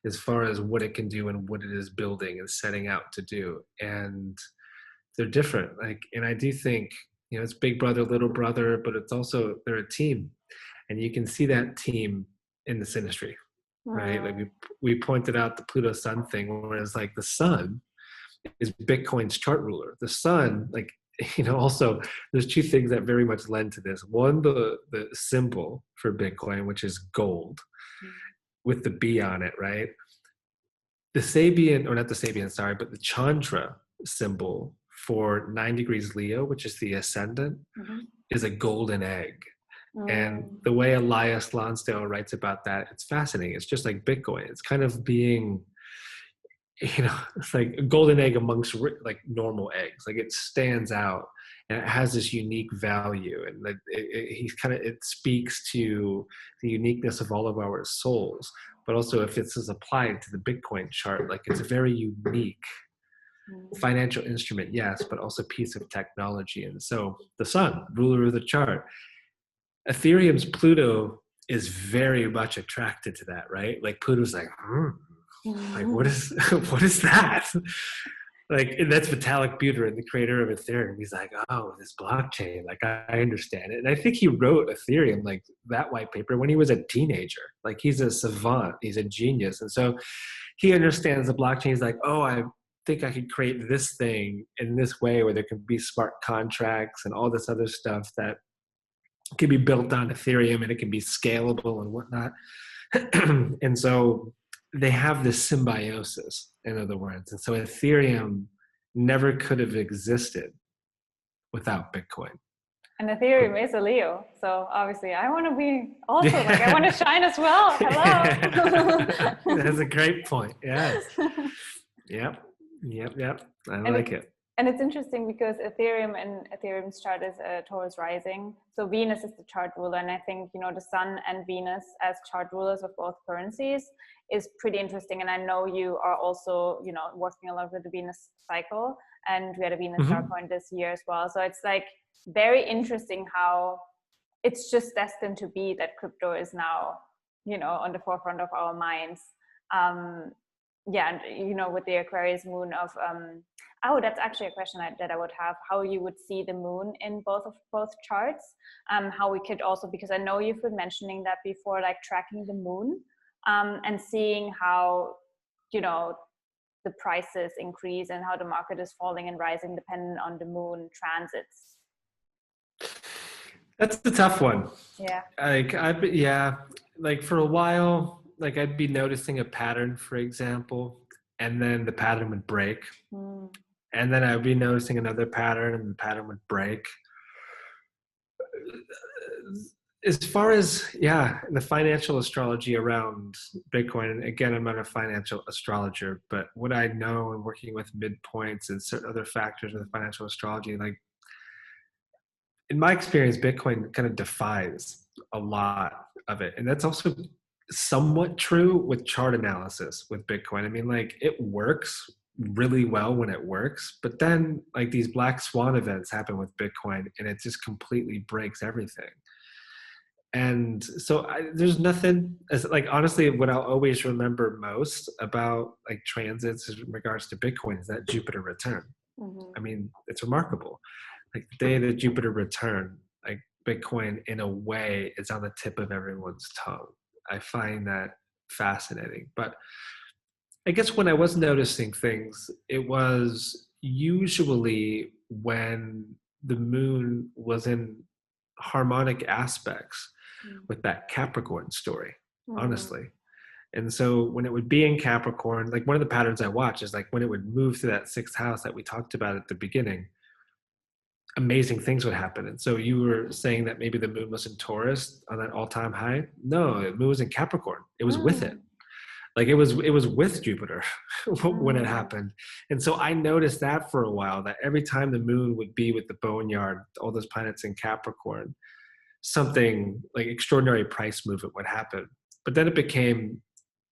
as far as what it can do and what it is building and setting out to do. And they're different. Like, and I do think, you know, it's big brother, little brother, but it's also, they're a team. And you can see that team in the synastry, right? Like we pointed out the Pluto Sun thing, whereas like the sun is Bitcoin's chart ruler. The sun, like, you know, also there's two things that very much lend to this. One, the symbol for Bitcoin, which is gold with the B on it, right? The Sabian, or not the Sabian, sorry, but the Chandra symbol for 9 degrees Leo, which is the ascendant, is a golden egg. And the way Elias Lonsdale writes about that, it's fascinating. It's just like Bitcoin. It's kind of being, you know, it's like a golden egg amongst like normal eggs. Like it stands out and it has this unique value. And like it speaks to the uniqueness of all of our souls. But also if this is applied to the Bitcoin chart, like it's a very unique financial instrument, yes, but also piece of technology. And so the sun, ruler of the chart, Ethereum's Pluto is very much attracted to that, right? Like Pluto's like, like what is that? Like, and that's Vitalik Buterin, the creator of Ethereum. He's like, oh, this blockchain, like I understand it. And I think he wrote Ethereum, like that white paper, when he was a teenager. Like he's a savant, he's a genius. And so he understands the blockchain. He's like, oh, I think I could create this thing in this way where there can be smart contracts and all this other stuff that can be built on Ethereum and it can be scalable and whatnot. And so they have this symbiosis, in other words. And so Ethereum never could have existed without Bitcoin. And Ethereum is a Leo. So obviously I want to be also, like I want to shine as well. Hello. That's a great point. Yes. Yep. I like it. And it's interesting because Ethereum's chart is Taurus rising. So Venus is the chart ruler. And I think, the sun and Venus as chart rulers of both currencies is pretty interesting. And I know you are also, working a lot with the Venus cycle, and we had a Venus star point this year as well. So it's like very interesting how it's just destined to be that crypto is now, on the forefront of our minds. And with the Aquarius moon of, that's actually a question that I would have, how you would see the moon in both charts, how we could also, because I know you've been mentioning that before, like tracking the moon, and seeing how, the prices increase and how the market is falling and rising depending on the moon transits. That's the tough one. Yeah. Like for a while, like I'd be noticing a pattern, for example, and then the pattern would break. And then I'd be noticing another pattern and the pattern would break. As far as, the financial astrology around Bitcoin, and again, I'm not a financial astrologer, but what I know and working with midpoints and certain other factors with financial astrology, like in my experience, Bitcoin kind of defies a lot of it. And that's also somewhat true with chart analysis with Bitcoin. I mean, like it works really well when it works, but then like these black swan events happen with Bitcoin and it just completely breaks everything. And so there's nothing as like, honestly, what I'll always remember most about like transits in regards to Bitcoin is that Jupiter return. I mean, it's remarkable. Like the day that Jupiter returned, like Bitcoin in a way is on the tip of everyone's tongue. I find that fascinating. But I guess when I was noticing things, it was usually when the moon was in harmonic aspects with that Capricorn story, honestly. And so when it would be in Capricorn, like one of the patterns I watch is like when it would move to that sixth house that we talked about at the beginning, amazing things would happen. And so you were saying that maybe the moon was in Taurus on that all-time high. No, the moon was in Capricorn. It was with it. Like it was with Jupiter when it happened. And so I noticed that for a while, that every time the moon would be with the boneyard, all those planets in Capricorn, something like extraordinary price movement would happen. But then it became,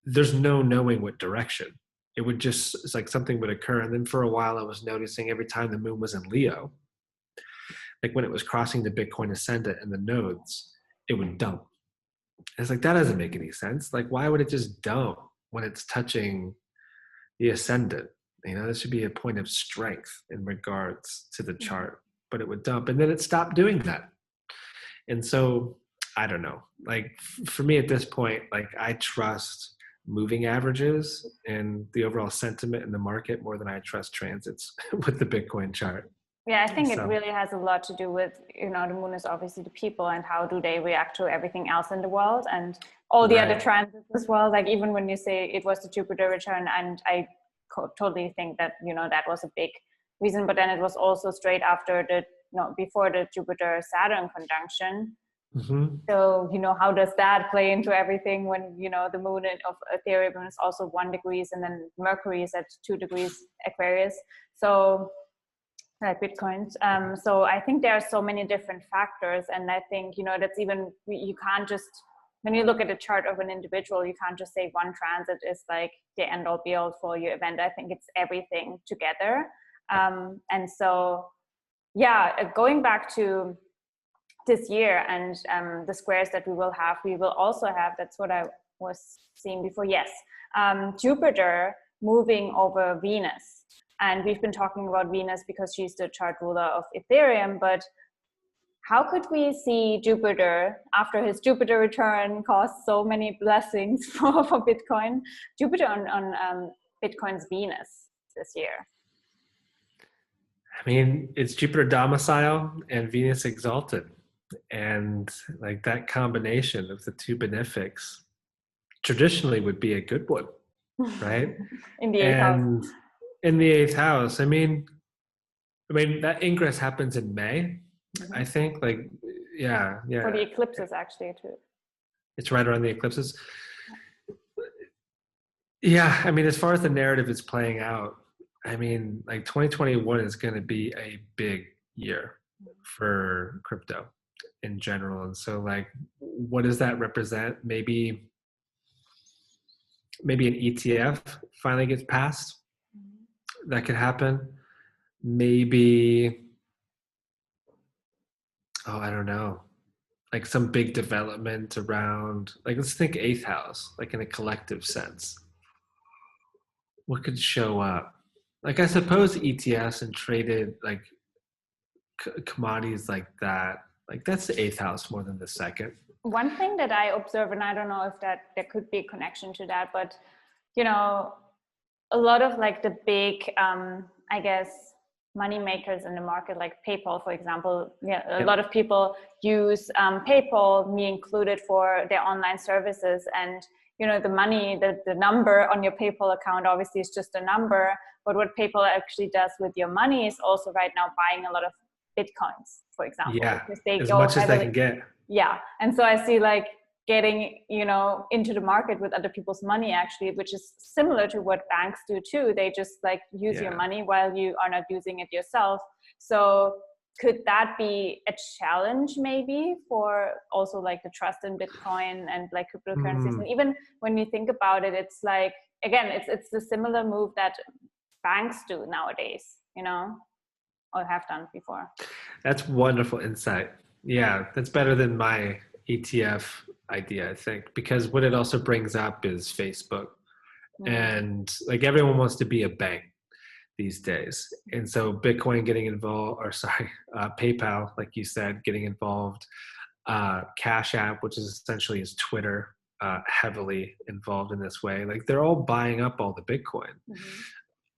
there's no knowing what direction. It would just, it's like something would occur. And then for a while I was noticing every time the moon was in Leo, like when it was crossing the Bitcoin ascendant and the nodes, it would dump. And it's like, that doesn't make any sense. Like, why would it just dump when it's touching the ascendant? This should be a point of strength in regards to the chart, but it would dump. And then it stopped doing that. And so, I don't know, like for me at this point, like I trust moving averages and the overall sentiment in the market more than I trust transits with the Bitcoin chart. Yeah, I think it really has a lot to do with, the moon is obviously the people and how do they react to everything else in the world and all the other transits as well. Like even when you say it was the Jupiter return, and I totally think that, that was a big reason, but then it was also straight after before the Jupiter-Saturn conjunction. So, how does that play into everything when, the moon of Ethereum is also 1 degree and then Mercury is at 2 degrees Aquarius. So like Bitcoins. So I think there are so many different factors. And I think, that's even, you can't just, when you look at a chart of an individual, you can't just say one transit is like the end all be all for your event. I think it's everything together. And so, going back to this year and the squares that we will also have, that's what I was seeing before. Yes, Jupiter moving over Venus. And we've been talking about Venus because she's the chart ruler of Ethereum, but how could we see Jupiter, after his Jupiter return caused so many blessings for Bitcoin, Jupiter on Bitcoin's Venus this year? I mean, it's Jupiter domicile and Venus exalted. And like that combination of the two benefics traditionally would be a good one, right? In the 8th house. In the 8th house, I mean that ingress happens in May, I think. Like, yeah. For the eclipses, actually, too. It's right around the eclipses. Yeah, I mean, as far as the narrative is playing out, I mean, like 2021 is going to be a big year for crypto in general. And so like, what does that represent? Maybe an ETF finally gets passed. That could happen. Maybe, I don't know, like some big development around, like, let's think eighth house, like in a collective sense. What could show up? Like, I suppose ETFs and traded like commodities like that, like that's the eighth house more than the second. One thing that I observe, and I don't know if that there could be a connection to that, but you know, a lot of like the big, I guess, money makers in the market, like PayPal, for example. Yeah, a lot of people use PayPal, me included, for their online services. And you know, the money, the number on your PayPal account obviously is just a number. But what PayPal actually does with your money is also right now buying a lot of Bitcoins, for example. Yeah, because they as go much as heavily, they can get. Yeah, and so I see like getting, you know, into the market with other people's money actually, which is similar to what banks do too. They just like use your money while you are not using it yourself. So could that be a challenge maybe for also like the trust in Bitcoin and like cryptocurrencies? And even when you think about it, it's like, again, it's the similar move that banks do nowadays, you know, or have done before. That's wonderful insight. Yeah, that's better than my ETF idea, I think, because what it also brings up is Facebook. And like everyone wants to be a bank these days. And so Bitcoin getting involved, or sorry, PayPal, like you said, getting involved, Cash App, which is essentially is Twitter, heavily involved in this way. Like they're all buying up all the Bitcoin.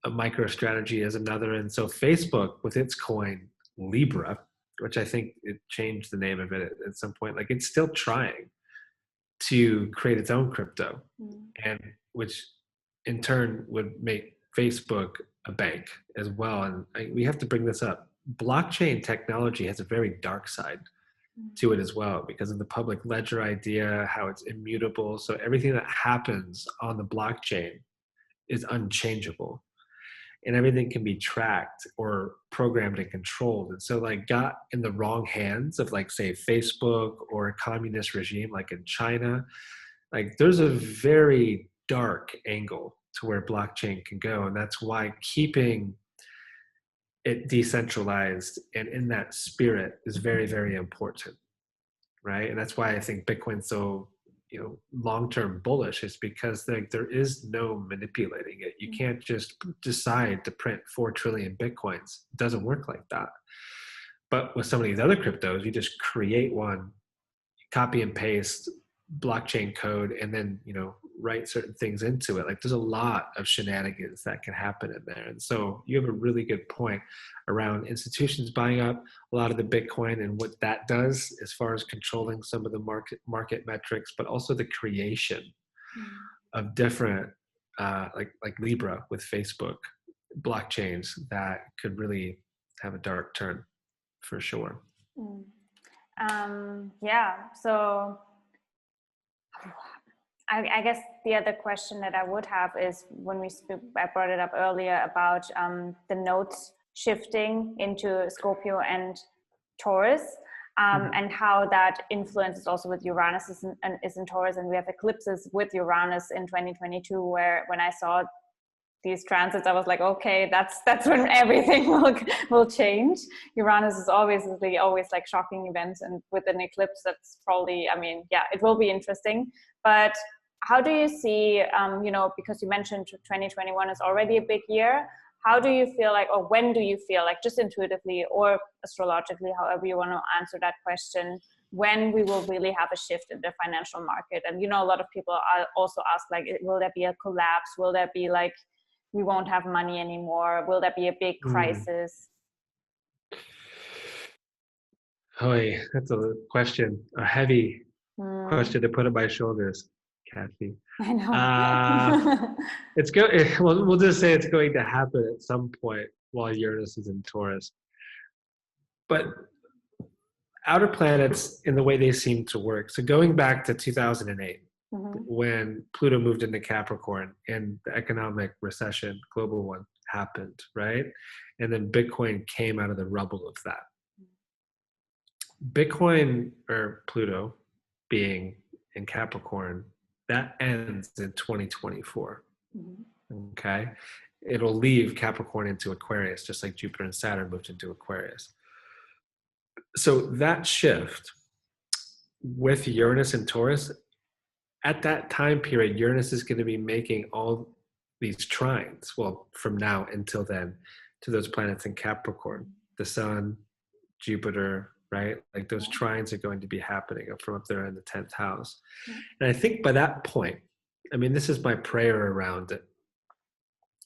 A MicroStrategy is another. And so Facebook with its coin, Libra, which I think it changed the name of it at some point, like it's still trying to create its own crypto, and which in turn would make Facebook a bank as well. And we have to bring this up. Blockchain technology has a very dark side to it as well, because of the public ledger idea, how it's immutable. So everything that happens on the blockchain is unchangeable, and everything can be tracked or programmed and controlled. And so like got in the wrong hands of like, say, Facebook or a communist regime like in China, like there's a very dark angle to where blockchain can go. And that's why keeping it decentralized and in that spirit is very, very important, right? And that's why I think Bitcoin's so, long-term bullish, is because there is no manipulating it. You can't just decide to print 4 trillion Bitcoins. It doesn't work like that. But with some of these other cryptos, you just create one, copy and paste blockchain code, and then, write certain things into it. Like there's a lot of shenanigans that can happen in there. And so you have a really good point around institutions buying up a lot of the Bitcoin and what that does as far as controlling some of the market metrics, but also the creation of different, like Libra with Facebook blockchains that could really have a dark turn for sure. So I guess the other question that I would have is, when I brought it up earlier about the nodes shifting into Scorpio and Taurus, and how that influences also with Uranus is in Taurus, and we have eclipses with Uranus in 2022, where when I saw these transits, I was like, okay, that's when everything will change. Uranus is always like shocking events, and with an eclipse, that's probably, it will be interesting. But how do you see, because you mentioned 2021 is already a big year, how do you feel like, or when do you feel like, just intuitively or astrologically, however you want to answer that question, when we will really have a shift in the financial market? And, a lot of people also ask, like, will there be a collapse? Will there be like, we won't have money anymore? Will there be a big crisis? That's a question, a heavy question to put on my shoulders, Kathi. I know. We'll just say it's going to happen at some point while Uranus is in Taurus. But outer planets, in the way they seem to work, so going back to 2008, when Pluto moved into Capricorn and the economic recession, global one, happened, right? And then Bitcoin came out of the rubble of that. Bitcoin, or Pluto being in Capricorn, that ends in 2024. Okay. It'll leave Capricorn into Aquarius, just like Jupiter and Saturn moved into Aquarius. So that shift with Uranus and Taurus, at that time period, Uranus is going to be making all these trines, well, from now until then, to those planets in Capricorn, the Sun, Jupiter, right? Like those trines are going to be happening from up there in the 10th house. And I think by that point, I mean, this is my prayer around it.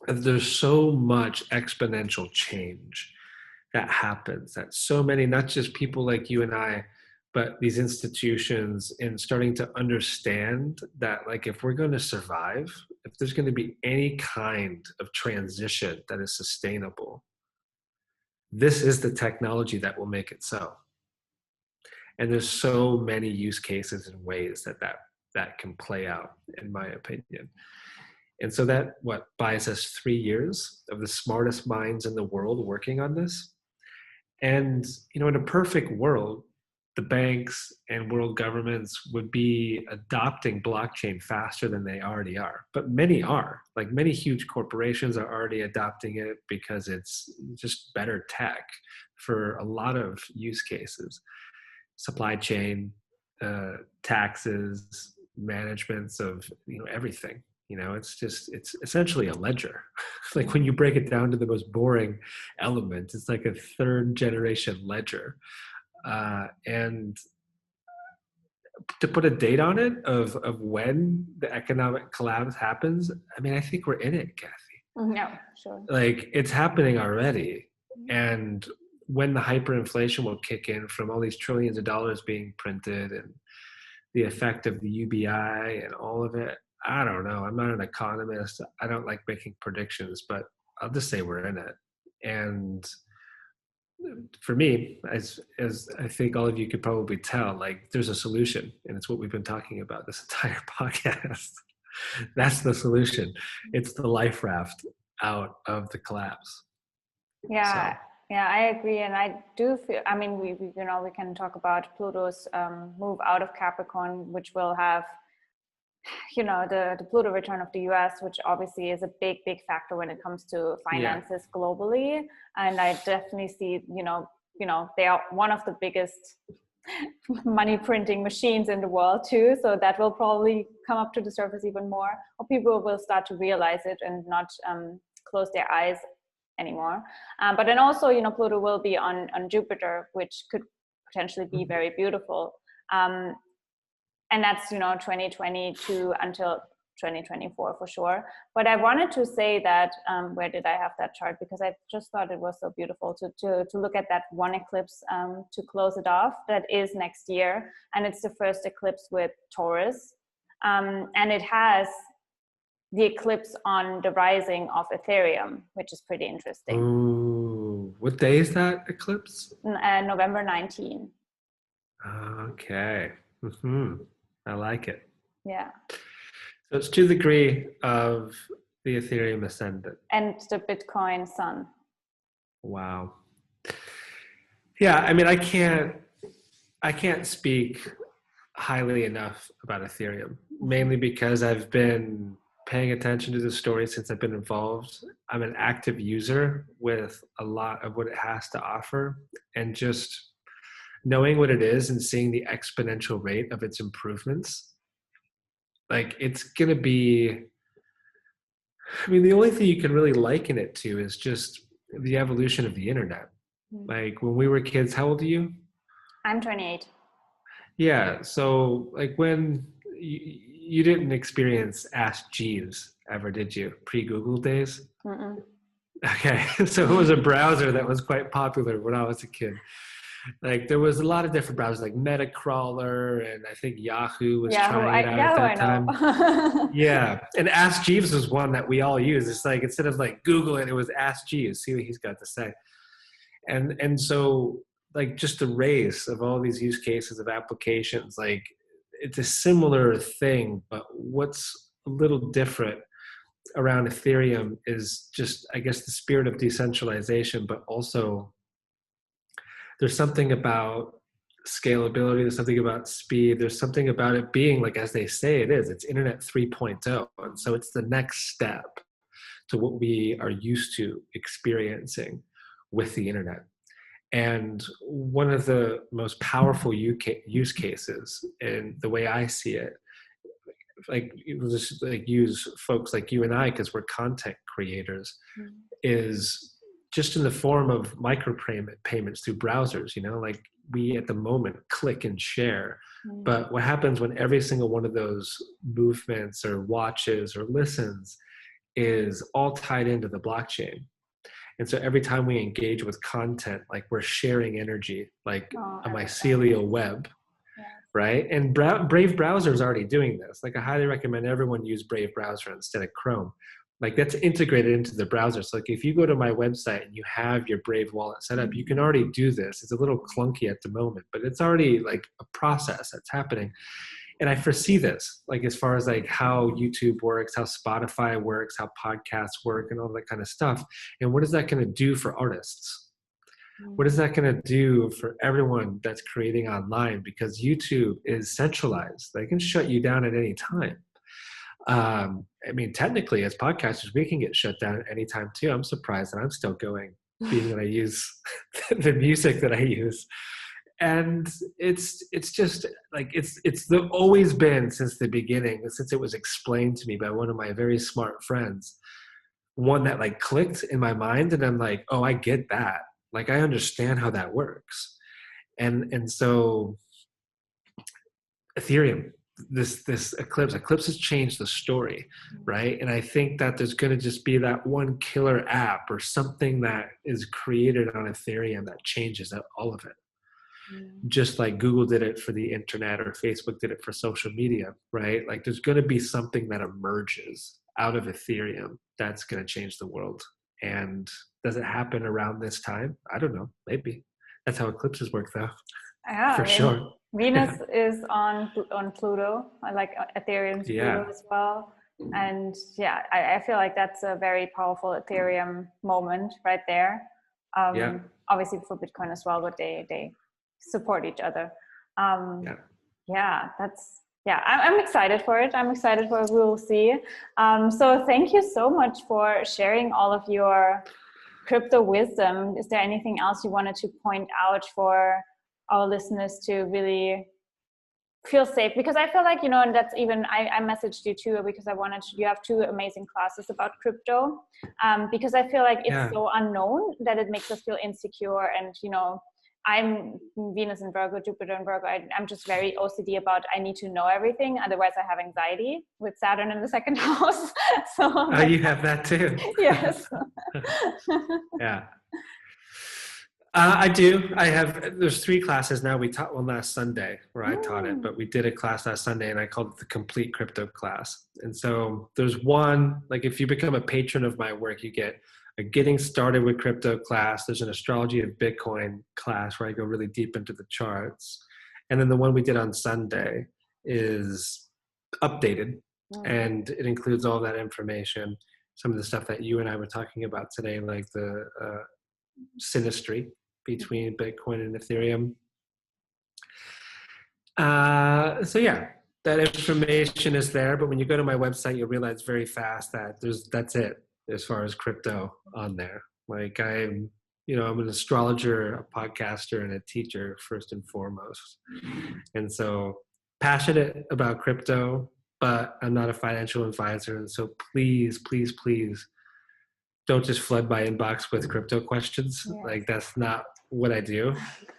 There's so much exponential change that happens, that so many, not just people like you and I, but these institutions, in starting to understand that, like, if we're going to survive, if there's going to be any kind of transition that is sustainable, this is the technology that will make it so. And there's so many use cases and ways that can play out, in my opinion. And so that buys us 3 years of the smartest minds in the world working on this. And, you know, in a perfect world, the banks and world governments would be adopting blockchain faster than they already are. But many are. Like, many huge corporations are already adopting it because it's just better tech for a lot of use cases. Supply chain, taxes, managements of, you know, everything. You know, it's essentially a ledger. Like, when you break it down to the most boring element, it's like a 3rd generation ledger. And to put a date on it of when the economic collapse happens, I mean, I think we're in it, Kathi. No, sure. Like, it's happening already. And when the hyperinflation will kick in from all these trillions of dollars being printed and the effect of the UBI and all of it, I don't know. I'm not an economist. I don't like making predictions, but I'll just say we're in it. And for me, as I think all of you could probably tell, like, there's a solution, and it's what we've been talking about this entire podcast. That's the solution. It's the life raft out of the collapse. Yeah. So. Yeah, I agree. And I do feel, I mean, we can talk about Pluto's move out of Capricorn, which will have, you know, the Pluto return of the US, which obviously is a big factor when it comes to finances globally. And I definitely see, you know, they are one of the biggest money printing machines in the world too. So that will probably come up to the surface even more, or people will start to realize it and not close their eyes anymore. But then also, you know, Pluto will be on Jupiter, which could potentially be very beautiful. And that's, you know, 2022 until 2024 for sure. But I wanted to say that, where did I have that chart? Because I just thought it was so beautiful to look at that one eclipse to close it off. That is next year. And it's the first eclipse with Taurus. And it has the eclipse on the rising of Ethereum, which is pretty interesting. Ooh, what day is that eclipse? November 19. Okay. Mm-hmm. I like it. Yeah. So it's to the degree of the Ethereum ascendant. And the Bitcoin sun. Wow. Yeah, I mean, I can't speak highly enough about Ethereum, mainly because I've been paying attention to the story since I've been involved. I'm an active user with a lot of what it has to offer, and just knowing what it is and seeing the exponential rate of its improvements, like, it's going to be, I mean, the only thing you can really liken it to is just the evolution of the internet. Like, when we were kids, how old are you? I'm 28. Yeah. So, like, when you didn't experience Ask Jeeves ever, did you? Pre-Google days? Mm-mm. Okay. So it was a browser that was quite popular when I was a kid. Like, there was a lot of different browsers, like Metacrawler, and I think Yahoo was trying it out at that time. Yeah. And Ask Jeeves was one that we all use. It's like, instead of like Googling, it was Ask Jeeves, see what he's got to say. And so, like, just the race of all these use cases of applications, like, it's a similar thing, but what's a little different around Ethereum is just, I guess, the spirit of decentralization, but also there's something about scalability, there's something about speed, there's something about it being, like, as they say it is, it's Internet 3.0. And so it's the next step to what we are used to experiencing with the internet. And one of the most powerful use cases, in the way I see it, like, just like use folks like you and I, because we're content creators, is just in the form of micro payments through browsers. Like, we at the moment click and share, but what happens when every single one of those movements or watches or listens is all tied into the blockchain? And so every time we engage with content, like, we're sharing energy, like a mycelial web, right? And Brave browser is already doing this. Like, I highly recommend everyone use Brave browser instead of Chrome. Like, that's integrated into the browser. So, like, if you go to my website and you have your Brave wallet set up, you can already do this. It's a little clunky at the moment, but it's already like a process that's happening. And I foresee this, like, as far as like how YouTube works, how Spotify works, how podcasts work, and all that kind of stuff. And what is that going to do for artists? What is that going to do for everyone that's creating online? Because YouTube is centralized. They can shut you down at any time. I mean, technically, as podcasters, we can get shut down at any time too. I'm surprised that I'm still going, being that I use the music that I use. And it's just like, it's always been, since the beginning, since it was explained to me by one of my very smart friends, one that like clicked in my mind, and I'm like, oh, I get that. Like, I understand how that works. And so Ethereum, this eclipse has changed the story, right? And I think that there's going to just be that one killer app or something that is created on Ethereum that changes all of it. Just like Google did it for the internet, or Facebook did it for social media, right? Like, there's going to be something that emerges out of Ethereum that's going to change the world. And does it happen around this time? I don't know. Maybe. That's how eclipses work, though. Yeah, for sure. Venus is on Pluto, like Ethereum's Pluto as well. And yeah, I feel like that's a very powerful Ethereum moment right there. Obviously for Bitcoin as well, but they support each other. I'm excited for it. I'm excited for what we'll see. So thank you so much for sharing all of your crypto wisdom. Is there anything else you wanted to point out for our listeners to really feel safe? Because I feel like, and that's even, I messaged you too, because you have 2 amazing classes about crypto. Because I feel like it's so unknown that it makes us feel insecure. And, I'm Venus in Virgo, Jupiter in Virgo. I'm just very OCD about, I need to know everything. Otherwise I have anxiety with Saturn in the 2nd house. So you have that too. Yes. Yeah. I do. There's 3 classes now. We taught one last Sunday where I taught it, but we did a class last Sunday and I called it the Complete Crypto Class. And so there's one, like, if you become a patron of my work, you get a Getting Started with Crypto class. There's an Astrology of Bitcoin class where I go really deep into the charts. And then the one we did on Sunday is updated, and it includes all that information, some of the stuff that you and I were talking about today, like the synastry between Bitcoin and Ethereum. So yeah, that information is there, but when you go to my website, you'll realize very fast that that's it as far as crypto on there. Like, I'm an astrologer, a podcaster, and a teacher first and foremost. And so passionate about crypto, but I'm not a financial advisor. And so please, please, please don't just flood my inbox with crypto questions. Like, that's not what I do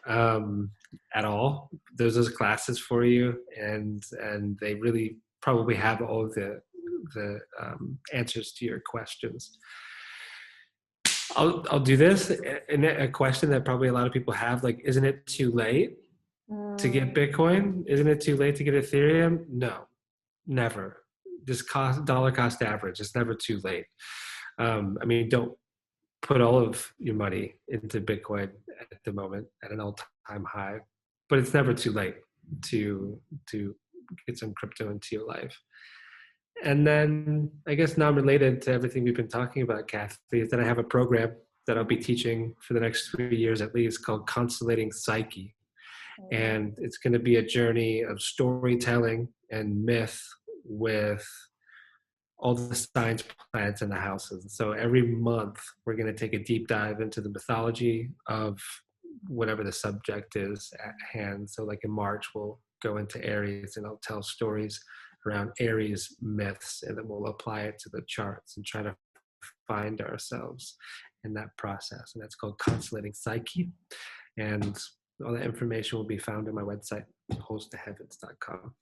at all. There's those classes for you, and they really probably have all of the answers to your questions. I'll do this. And a question that probably a lot of people have, like, isn't it too late to get Bitcoin? Isn't it too late to get Ethereum? No, never. Just dollar cost average. It's never too late. I mean, don't put all of your money into Bitcoin at the moment at an all-time high, but it's never too late to get some crypto into your life. And then I guess non-related to everything we've been talking about, Kathi, is that I have a program that I'll be teaching for the next 3 years at least called Constellating Psyche. And it's going to be a journey of storytelling and myth with all the signs, planets, and the houses. So every month we're going to take a deep dive into the mythology of whatever the subject is at hand. So like in March, we'll go into Aries and I'll tell stories around Aries myths, and then we'll apply it to the charts and try to find ourselves in that process. And that's called Constellating Psyche. And all that information will be found on my website, holstoheavens.com.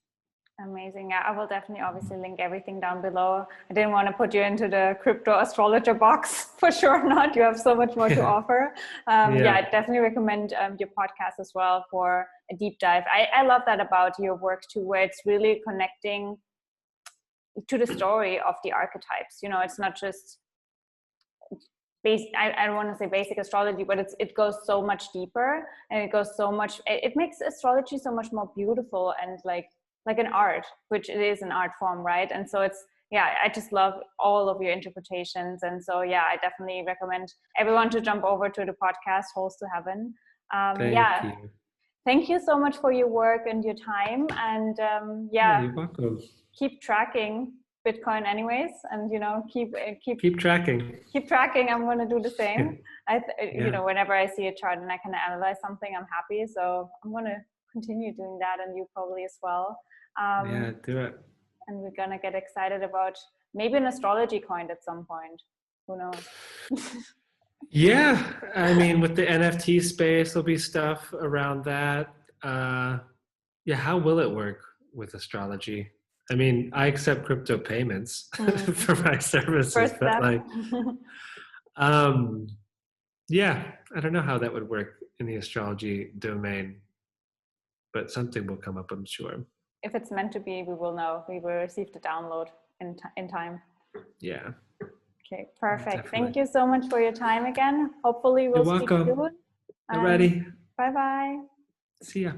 Amazing. Yeah, I will definitely obviously link everything down below. I didn't want to put you into the crypto astrologer box, for sure not. You have so much more to offer. Yeah, I definitely recommend your podcast as well for a deep dive. I love that about your work too, where it's really connecting to the story of the archetypes. You know, it's not just I don't want to say basic astrology, but it goes so much deeper, and it goes so much, it makes astrology so much more beautiful and like an art, which it is an art form, right? And so it's, yeah, I just love all of your interpretations. And so, yeah, I definitely recommend everyone to jump over to the podcast, Holes to Heaven. Thank you. Thank you so much for your work and your time. And you're welcome. Keep tracking Bitcoin anyways, and you know, keep tracking. Keep tracking. I'm going to do the same. You know, whenever I see a chart and I can analyze something, I'm happy. So I'm going to continue doing that, and you probably as well. Yeah, do it. And we're going to get excited about maybe an astrology coin at some point. Who knows? Yeah, I mean, with the NFT space, there'll be stuff around that. Yeah, how will it work with astrology? I mean, I accept crypto payments for my services, but like, yeah, I don't know how that would work in the astrology domain, but something will come up, I'm sure. If it's meant to be, we will know. We will receive the download in time. Yeah. Okay, perfect. Definitely. Thank you so much for your time again. Hopefully we'll speak soon. Alrighty. Bye-bye. See ya.